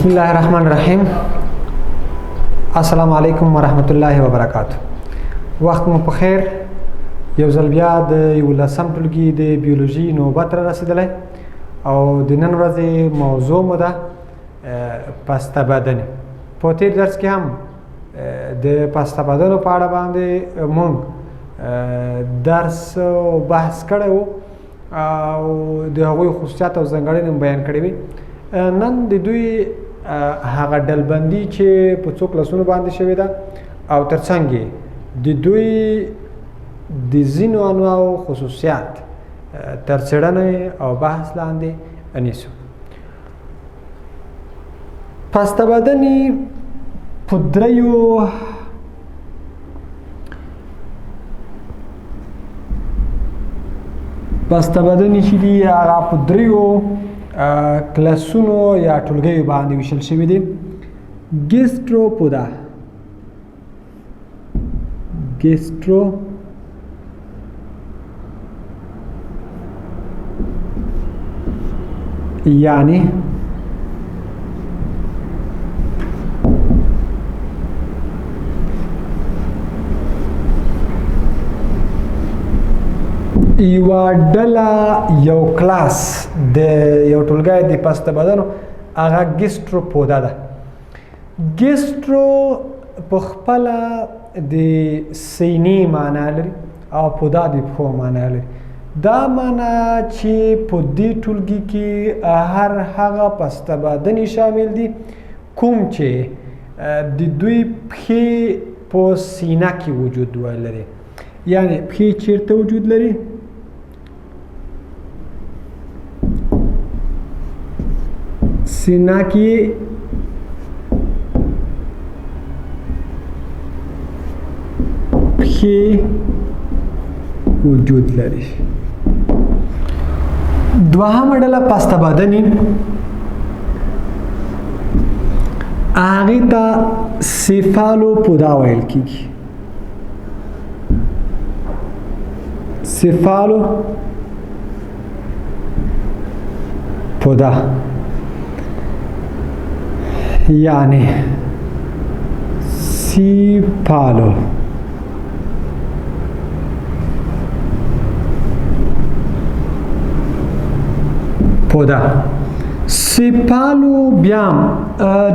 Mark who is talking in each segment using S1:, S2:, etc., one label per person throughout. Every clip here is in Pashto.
S1: بسم الله الرحمن الرحیم. السلام علیکم ورحمت الله وبرکاته. وخت مو په خیر. یو ځل بیا د 11م ټولګي د بیولوژي نوبت را رسیدلی او د نن ورځې موضوع مو ده پسته بدنې. په تیر درس کې هم د پسته بدنو په اړه باندې مونږ درس او بحث کړی و او د هغوی خصوصیات او ځانګړنې بیان کړې وي. نن د دوی هغه ډلبندي چې په څو کلاسونو باندې شوې ده او ترڅنګ د دوی د ځینو انواعو خصوصیات تر څېړنې او بحث لاندې نیسو. پسته بدنې په دریو پسته بدنې چې دي هغه په دریو کلاسونو یا ټولګیو باندې ویشل شوي دي. ګیسټروپودا یعنی یوه ډله یو کلاس د یو ټولګی د پسته بدنو هغه ګیسټروپودا ده. ګیسټرو په خپله د سینې معنا لري او پودا د پښو معنا لري. دا معنا چې په دې ټولګي کې هر هغه پسته بدنې شامل دي کوم چې د دوی پښې په سینه کې وجود ولري. یعنی پښې چیرته وجود لري؟ سینه کې پښې وجود لري. دوهمه ډله پسته بدنې هغې ته سیفالوپودا ویل کېږي. سیفالوپودا یعنی سیپالو پودا. سیپالو بیا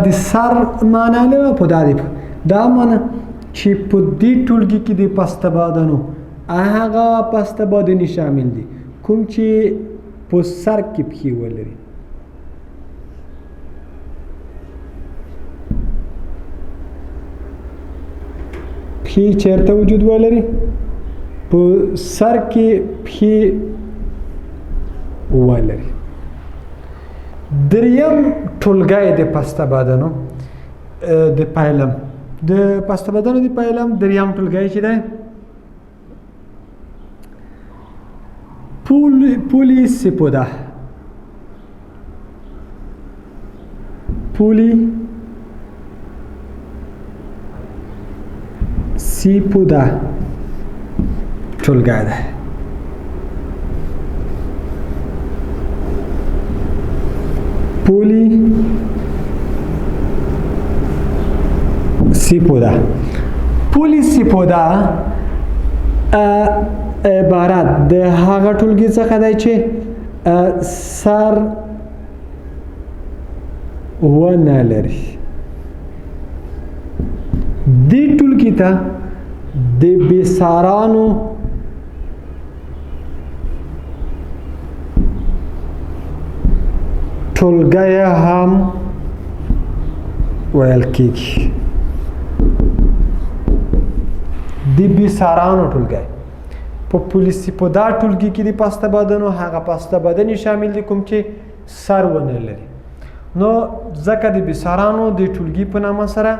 S1: د سر معنا لري. پودا دی دا معنا چې په دې ټولګي کې د پسته بدنو هغه پسته بدنې شامل دي کوم چې په سر کې پښې ولري. پښې چیرته وجود ولري؟ په سر کې پښې ولري. دریم ټولګی د پسته بدنو د پایلم د پسته بدنو د پایلم دریم ټولګی چې دی پولیسیپودا. سیپودا ټولګی دی. پولیسیپودا عبارت د هغه ټولګي څخه دی چې سر ونه لري. دې ټولګي ته د بېسارانو ټولګی هم ویل کېږي. د بېسارانو ټولګی په پولیسیپودا ټولګي کې د پسته بدنو هغه پسته بدنې شامل دي کوم چې سر ونه لري. نو ځکه د بېسارانو د ټولګي په نامه سره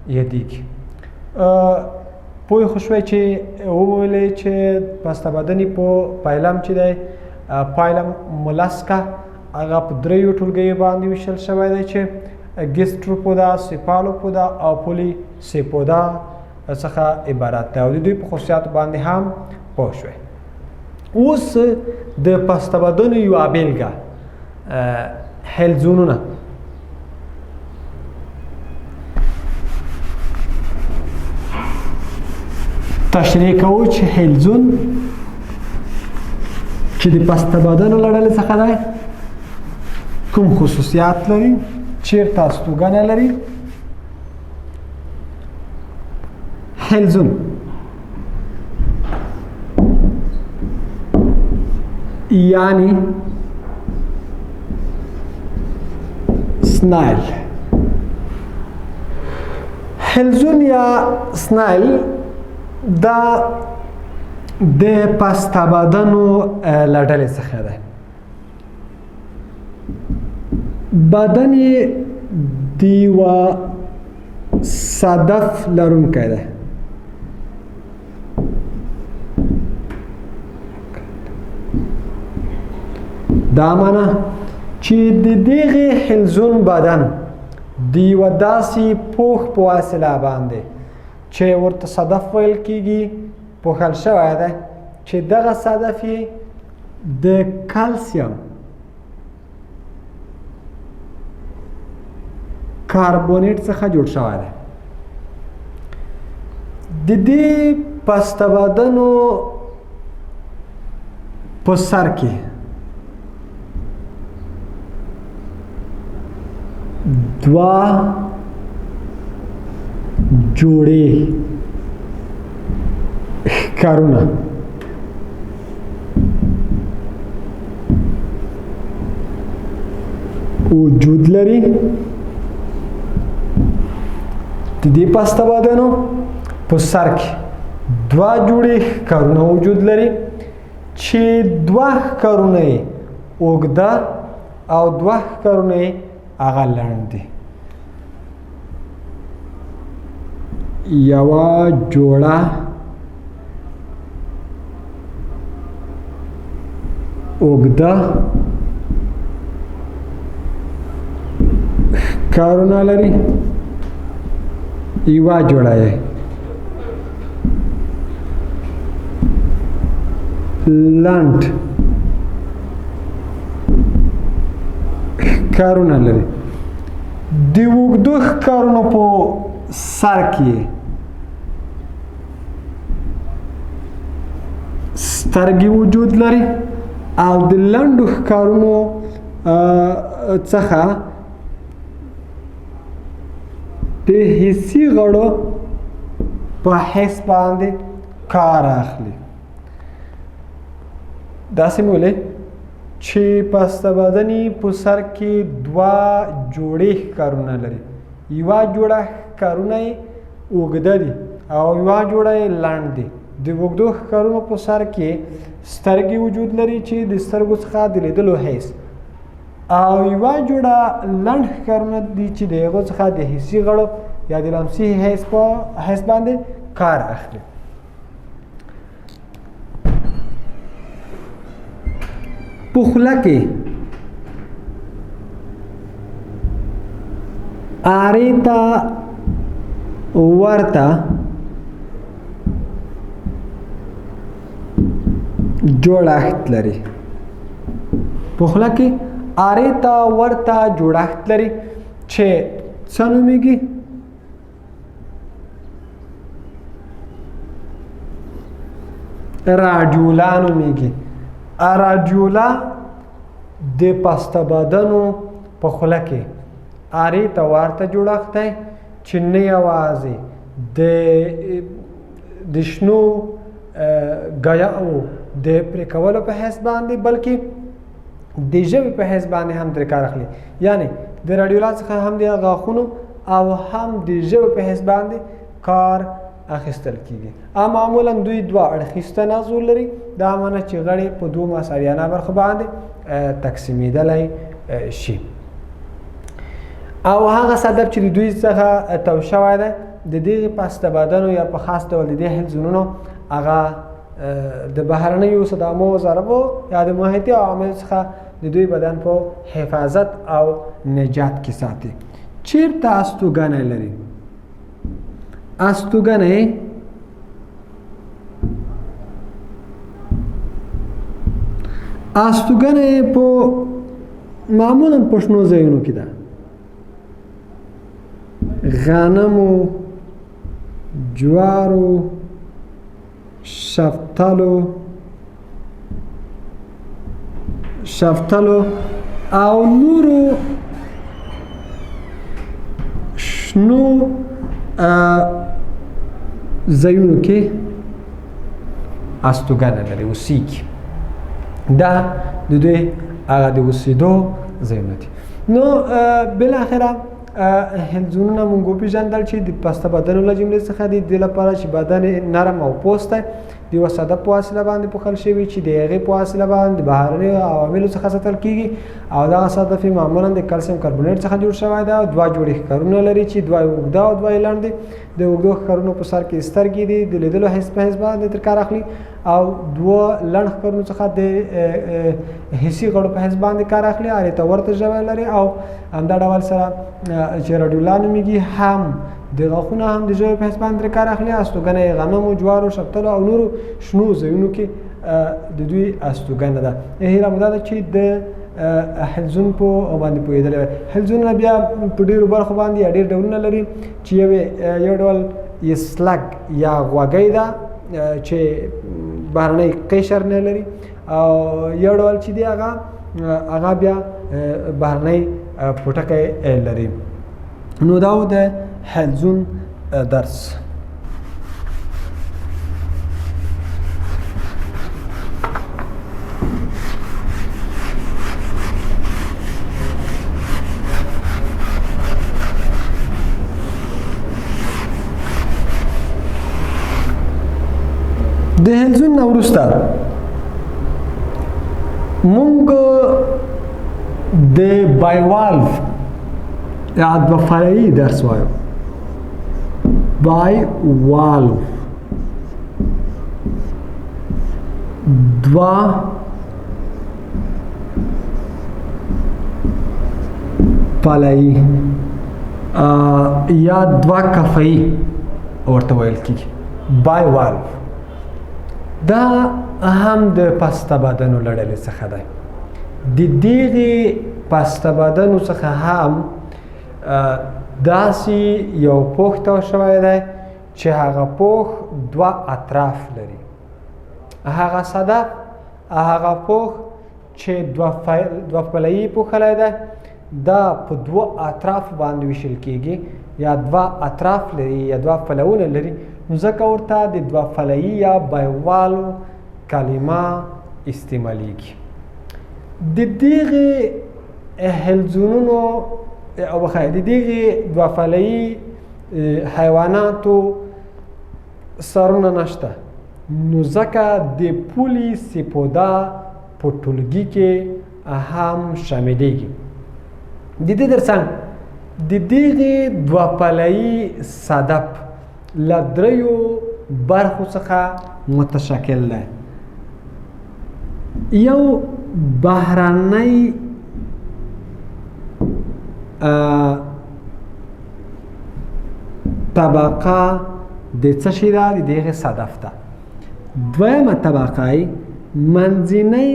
S1: یادېږي. پوه خو شوی چې وویلې چې پسته بدنې په پایلم چې دی پایلم مولسکا هغه په دریو ټولګیو باندې ویشل شوی دی چې ګیسټروپودا، سیفالوپودا او پولیسیپودا څخه عبارت دی او د دوی په خصوصیاتو باندې هم پوه شوی. اوس د پسته بدنو یوه بېلګه حلزونونه تشریح کوو چې حلزون چې د پسته بدن له ډلې څخه دی کوم خصوصیات لري چیرته استوګنه لري حلزون یعنی سنایل حلزون یا سنایل دا د پسته بدنو له ډلې څخه دی بدن یې د یوه صدف لرونکی دی دا معنی چې د دغې حلزون بدن د یوه داسې پوښ په وسیله باندې چې ورته صدف ویل کېږي پوښل شوی دی چې دغه صدف یې د کلسیم کاربونیټ څخه جوړ شوی دی د دې پسته بدنو په سر کې دوه جوړې ښکارونه وجود لري د دې پسته بدنو په سر کې دوه جوړې ښکارونه وجود لري چې دوه ښکارونه یې اوږده او دوه ښکارونه یې هغه لنډ دي یوه جوړه اوږده ښکارونه لري یوه جوړه یې لنډ ښکارونه لري د اوږدو ښکارونو په سر کې سترګې وجود لري او د لنډو ښکارونو څخه د حسي غړو په حس باندې کار اخلي داسې مولی چې پسته بدن په سر کې دوه جوړې ښکارونه لري یوه جوړه ښکارونه یې اوږده دي او یوه جوړه یې لنډ دي د اوږدو ښکارونو په سر کې سترګې وجود لري چې د سترګو څخه د لیدلو حس او یوه جوړه لنډ ښکارونه دي چې د هغو څخه د حسي غړو یا د لمسي حس په حس باندې کار اخلي په خوله کې آرې ته ورته جوړښت لري په خوله کې آرې ته ورته جوړښت لري چې څه نومیږي راډیولا نومیږي راډیولا د پسته بدنو په خوله کې آرې ته ورته جوړښت دی چې نه یوازې د شنو ګیاوو د پرې کولو په حیث باندې بلکې د ژبې په حیث باندې هم ترې کار اخلي یعنی د راډیولا څخه هم د غاښونو او هم د ژبې په حیث باندې کار اخیستل کیږي او معمولا دوی دوه اړخیز تناسب لري دا معنی چې غړي په دوه مساویانه برخو باندې تقسیمیدلی شي او هغه صدف چې د دوی څخه تو شوی دی د دغې پسته بدنو یا په خاص ډول د دې حلزونونو هغه د بهرنیو صدمو ضربو یا د محیطي عواملو څخه د دوی بدن په حفاظت او نجات کې ساتي چیرته استوګنه لري استوګنه په معمولا په شنو ځایونو کې ده غنمو جوارو شفتلو او نورو شنو ځایونو کې استوګنه لري اوسېږي. دا د دوی هغه د اوسېدو ځایونه دي. نو بالاخره هلزونونه مونږ وپېژندل چې د پسته بدن له جملې څخه دي، دې لپاره چې بدن نرم او پوست دی د یوه صدف په وسیله باندې پوښل شوي چې د هغې په وسیله باندې د بهرنیو عواملو څخه ساتل کېږي او دغه صدف یې معمولا د کلسیم کاربونیټ څخه جوړ شوی دی او دوه جوړې ښکرونه لري چې دوه یې اوږده او دوه یې لنډ دي. د اوږدو ښکرونو په سر کې سترګې دي د لیدلو حس په حس باندې تر کار اخلي او دوه لنډ ښکرونو څخه د حسي غړو په حس باندې کار اخلي. هرې ته ورته ژبه لري او همدا ډول سره چې راډیولا نومیږي هم د غاښونه هم د ژبې په حس باندې کار اخلي. استوګنه یې غنمو، جوارو، شفتلو او نورو شنو ځایونو کې د دوی استوګنه ده. هیله مو دا ده چې د حلزون په باندې پوهېدلی وای. حلزونونه بیا په ډېرو برخو باندې یا ډېر ډولونه لري چې یو ډول یې سلګ یا غوږۍ ده چې بهرنی قشر نه لري او یو ډول چې دی هغه بیا بهرنی پوټکی لري. نو دا و د حلزون درس. د حلزون نه وروسته مونږ د بایوالف یا دوه فرعي درس وایو. بایوالف دوه پلایي یا دوه کفایي ورته ویل کېږي. بایوالف دا هم د پسته بدنو له ډلې څخه دی. د دغې پسته بدنو څخه هم داسې یو پوښ تاو شوی دی چې هغه پوښ دوه اطراف لري. هغه صدف هغه پوښ چې دوه پلایي پوښلی دی دا په دوه اطراف باندې ویشل کېږي یا دوه اطراف لري یا دوه پلونه لري. نو ځکه ورته د دوه فلایي یا بایوالو کلمه استعمالیږي. د دغې حلزونونو او د دغې دوه فلایي حیواناتو سرونه نشته، نو ځکه د پولي سپودا په ټولګي کې هم شاملېږي. د دې ترڅنګ د دغې دوه پلایي صدف له دریو برخو څخه متشکل دی. یو بهرنی طبقه د څه شي ده؟ د دغې صدف ده. دویمه طبقه یې منځنۍ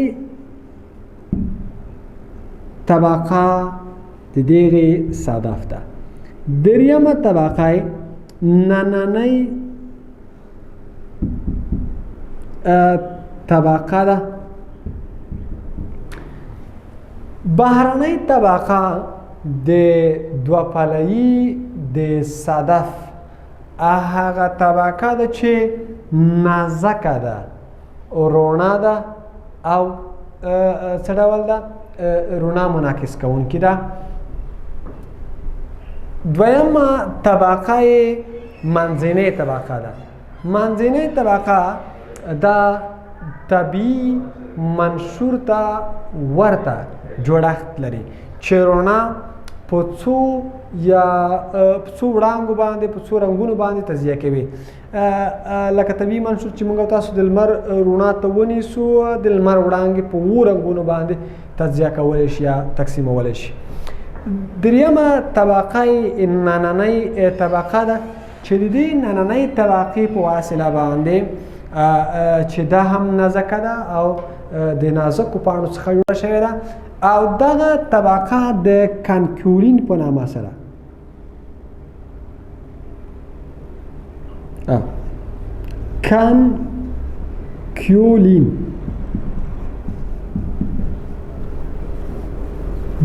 S1: طبقه د دغې صدف ده. دریمه طبقه یې نننۍ طبقه ده. بهرنۍ طبقه د دوه پلایي د صدف هغه طبقه ده چې نازکه ده، روڼه ده او څه ډول ده؟ روڼه منعکس کوونکې ده. دویمه طبقه یې منځنۍ طبقه ده. منځنۍ طبقه دا طبیعي منشور ته ورته جوړښت لري چې رڼا په څو وړانګو باندې په څو رنګونو باندې تجزیه کوي. لکه طبیعي منشور چې موږ تاسو د لمر رڼا ته ونیسو د لمر وړانګې په 7 رنګونو باندې تجزیه کولی شي یا تقسیمولی شي. دریمه طبقه نننۍ طبقه ده چې د دې نننۍ طبقې په وسیله باندې چې دا هم نازکه ده او د نازکو پاڼو څخه جوړه شوې ده او دغه طبقه د کانکیولین په نامه سره کانکیولین کانکیولین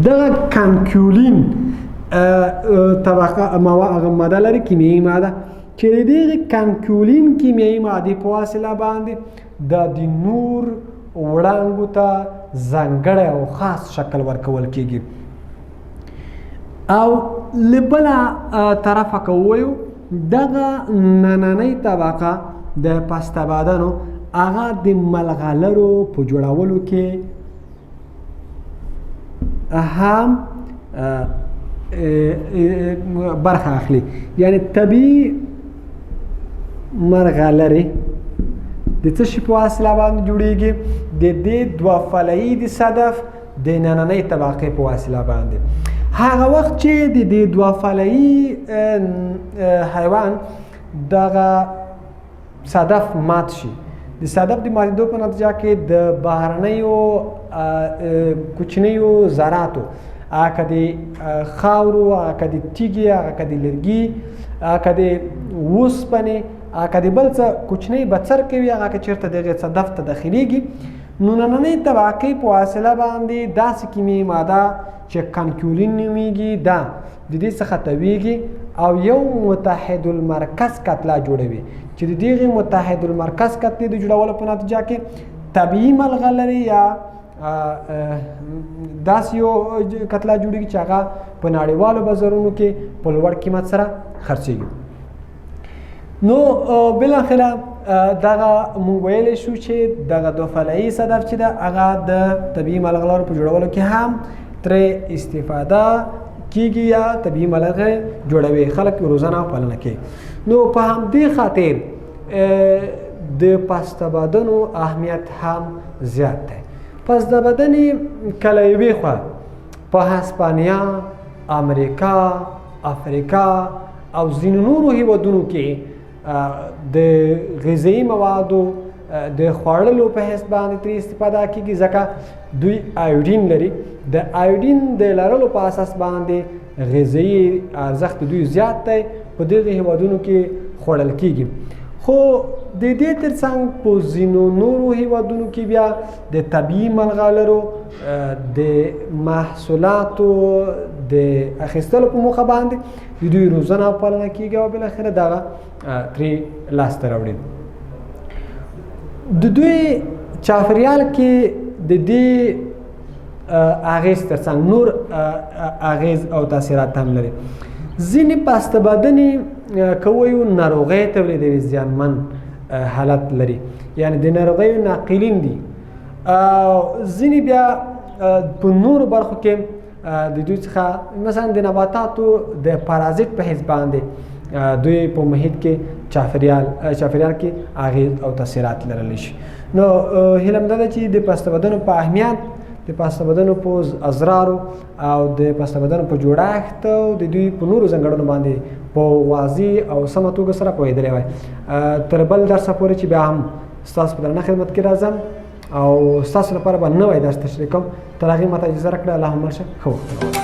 S1: دغه کانکیولین طبقه ماده لري کیمیاوي ماده چې د دغې کانکیولین کیمیاوي مادې په واسطه باندې د نور وړانګو ته ځانګړی او خاص شکل ورکول کیږي او له بله طرفه که ووایو دغه نننۍ طبقه د پسته بدنو هغه د ملغلرو په جوړولو کې هم برخه اخلي یعنی طبیعي مرغلرې د څه شي په واسطه باندې جوړیږي د دې دوه فلعي صدف د نننۍ طبقې په واسطه باندې هغه وخت چې د دې دوه فلعي حیوان دغه صدف مات شي د صدف د ماتېدو په نتیجه کې د بهرنیو کوچنیو ذراتو هغه د خاورو هغه د تیږې هغه د لرګي هغه د اوسپنې هغه د بل څه کوچنی بڅر کوي هغه چېرته دغه صدف ته داخلیږي نو نننۍ طبقې په واسطه باندې داسې کیمیاوي ماده چې کانکیولین نومیږي دا د دې څخه تویږي او یو متحد المرکز کتله جوړوي چې د دغې متحد المرکز کتلې د جوړولو په نتیجه کې طبیعي ملغلرې یا داسې یو کتله جوړېږي چې هغه په نړیوالو بازارونو کې په لوړ قیمت سره خرڅېږي نو بالاخره دغه موږ ویلی شو چې دغه دوه فلعي صدف چې ده هغه د طبیعي ملغلرو په جوړولو کې هم ترې استفاده کیږي یا طبیعي ملغلرې جوړوي خلک روزانه پالنه کوي نو په همدې خاطر د پسته بدنو اهمیت هم زیات دی پسته بدن کله یوې خوا په هسپانیا امریکا افریقا او ځینو نورو هیوادونو کې د غذایي موادو د خوړلو په حیث باندې ترې استفاده کیږي ځکه دوی آیوډین لري د آیوډین د لرلو په اساس باندې غذایي ارزښت دوی زیات دی په دغه هیوادونو کې خوړل کیږي خو د دې ترڅنګ په ځینو نورو هیوادونو کې بیا د طبیعي ملغلرو د محصولاتو د اخیستلو په موخه باندې د دوی روزنه او پالنه کیږي او بالاخره دغه ترې لاسته راوړي د دوی چاپیریال کې د دې اغیز ترڅنګ نور اغیز او تاثیرات هم لري ځینې پسته بدنې که وایو ناروغۍ تولیدوي زیانمن حالت لري یعنی د ناروغیو ناقلین دي ځینې بیا په نورو برخو کې د دوی څخه مثلا د نباتاتو د پارازیت په حیث باندې دوی په محیط کې چاپیریال کې اغیز او تاثیرات لرلی شي نو هیله مې دا ده چې د پسته بدنو په اهمیت د پسته بدنو په اضرارو او د پسته بدنو په جوړښت او د دوی په نورو ځانګړنو باندې په واضح او سمه توګه سره پوهېدلی وای تر بل درسه پورې چې بیا هم ستاسو په درنه خدمت کې راځم او ستاسو لپاره به نوی درس تشریح کوم تر هغې ماته اجازه راکړه اللهم شه ښه وخت